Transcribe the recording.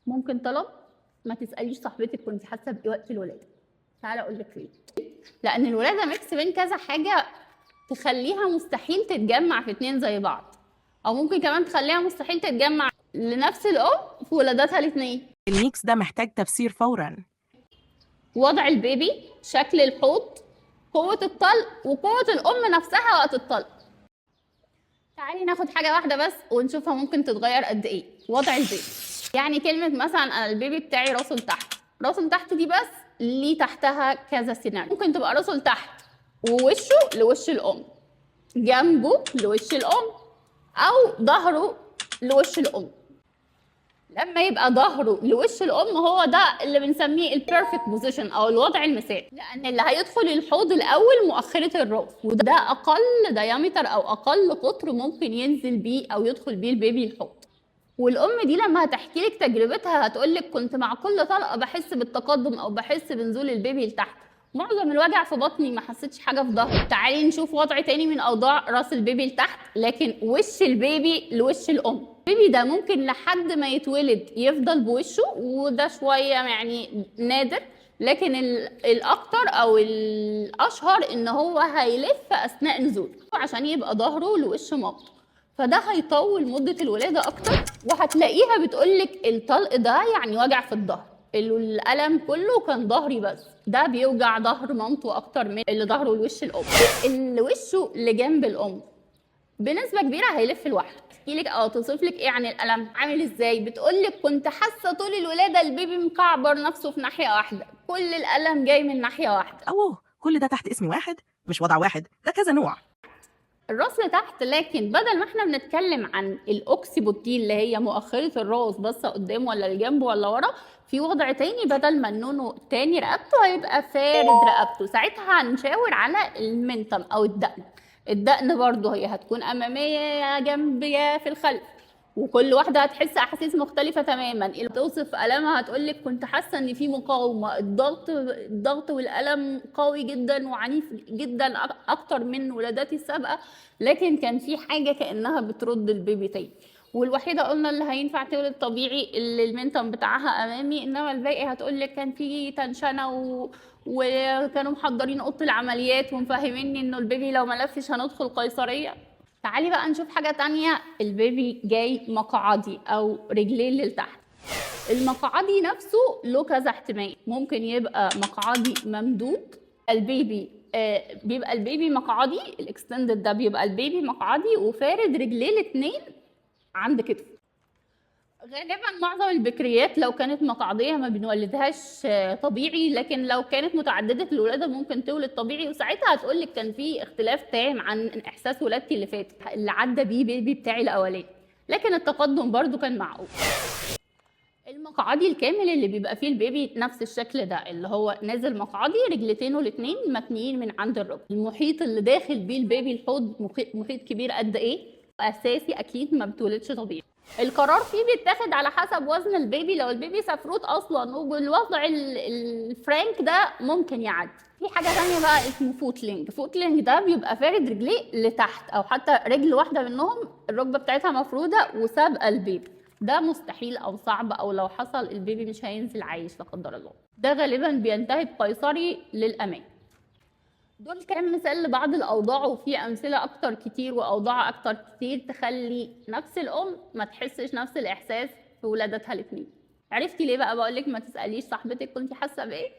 ممكن طلب ما تساليش صاحبتك كنت حاسه بايه وقت الولاده. تعالى اقول لك ليه. لان الولاده ميكس بين كذا حاجه تخليها مستحيل تتجمع في اتنين زي بعض، او ممكن كمان تخليها مستحيل تتجمع لنفس الام في ولاداتها الاتنين. الميكس ده محتاج تفسير فورا. وضع البيبي، شكل الحوض، قوه الطلق، وقوه الام نفسها وقت الطلق. تعالي ناخد حاجه واحده بس ونشوفها ممكن تتغير قد ايه. وضع البيبي، يعني كلمه مثلا انا البيبي بتاعي راسه لتحت، راسه لتحت دي بس ليه تحتها كذا سيناريو. ممكن تبقى راسه لتحت ووشه لوش الام، جنبه لوش الام، او ظهره لوش الام. لما يبقى ظهره لوش الام هو ده اللي بنسميه البيرفكت بوزيشن او الوضع المثالي، لان اللي هيدخل الحوض الاول مؤخره الراس، وده اقل ديامتر او اقل قطر ممكن ينزل بيه او يدخل بيه البيبي الحوض. والام دي لما هتحكي لك تجربتها هتقول لك كنت مع كل طلقه بحس بالتقدم او بحس بنزول البيبي لتحت، معظم الوجع في بطني ما حسيتش حاجه في ظهري. تعالي نشوف وضع تاني من اوضاع راس البيبي لتحت لكن وش البيبي لوش الام. البيبي ده ممكن لحد ما يتولد يفضل بوشه، وده شويه يعني نادر، لكن الاكتر او الاشهر ان هو هيلف اثناء نزوله عشان يبقى ظهره لوش مامته، فده هيطول مده الولاده اكتر. وهتلاقيها بتقولك الطلق ده يعني وجع في الظهر، الالم كله كان ظهري بس، ده بيوجع ظهر مامته اكتر من اللي ظهره لوش الام. اللي وشه لجنب الام بنسبه كبيره هيلف لوحده. احكي لك او توصف لك ايه عن الالم عامل ازاي، بتقول لك كنت حاسه طول الولاده البيبي مكعبر نفسه في ناحيه واحده، كل الالم جاي من ناحيه واحده. اوه، كل ده تحت اسم واحد؟ مش وضع واحد، ده كذا نوع. الراس لتحت، لكن بدل ما احنا بنتكلم عن الاوكسيبوت دي اللي هي مؤخره الراس بس قدام ولا الجنب ولا ورا، في وضع تاني بدل ما النونو التاني رقبته هيبقى فارد رقبته، ساعتها هنشاور على المنتم او الدقن. الدقن برضه هي هتكون اماميه يا جنب يا في الخلف، وكل واحده هتحس احاسيس مختلفه تماما. اللي توصف المها هتقولك كنت حاسه ان في مقاومه، الضغط والالم قوي جدا وعنيف جدا اكتر من ولاداتي السابقه، لكن كان في حاجه كانها بترد البيبي تاني. والوحيده قلنا اللي هينفع تولد طبيعي اللي المنتم بتاعها امامي، انما الباقي هتقولك كان في تنشنه وكانوا محضرين اوضه العمليات ومفهميني انه البيبي لو ما لفش هندخل قيصريه. تعالي بقى نشوف حاجة تانية. البيبي جاي مقعدي أو رجلين لتحت. المقعدي نفسه له كذا احتمال، ممكن يبقى مقعدي ممدود. البيبي بيبقى البيبي مقعدي، الاكستندد ده بيبقى البيبي مقعدي وفارد رجليه الاتنين عند كتفه. غالبا معظم البكريات لو كانت مقعديه ما بنولدهاش طبيعي، لكن لو كانت متعدده الولاده ممكن تولد طبيعي، وساعتها هتقول لك كان في اختلاف تام عن احساس ولادتي اللي فاتت اللي عدى بيه بيبي بتاعي الاولاني، لكن التقدم برضو كان معقول. المقعدي الكامل اللي بيبقى فيه البيبي نفس الشكل ده اللي هو نازل مقعدي رجلتينه الاثنين متنيين من عند الركبه. المحيط اللي داخل بيه البيبي الحوض محيط كبير قد ايه؟ اساسي اكيد ما بتولدش طبيعي. القرار فيه بيتاخد على حسب وزن البيبي، لو البيبي سفروت اصلا وبالوضع الفرانك ده ممكن يعدي. في حاجه ثانيه بقى اسمه فوتلينج. فوتلينج ده بيبقى فارد رجليه لتحت او حتى رجل واحده منهم الركبه بتاعتها مفروده وسابقه البيبي، ده مستحيل او صعب، او لو حصل البيبي مش هينزل عايش لا قدر الله، ده غالبا بينتهي بقيصري للامان. دول كام مثال لبعض الاوضاع، وفي امثله اكتر كتير واوضاع اكتر كتير تخلي نفس الام ما تحسش نفس الاحساس في ولادتها الاثنين. عرفتي ليه بقى بقول لك ما تساليش صاحبتك كنتي حاسه بايه؟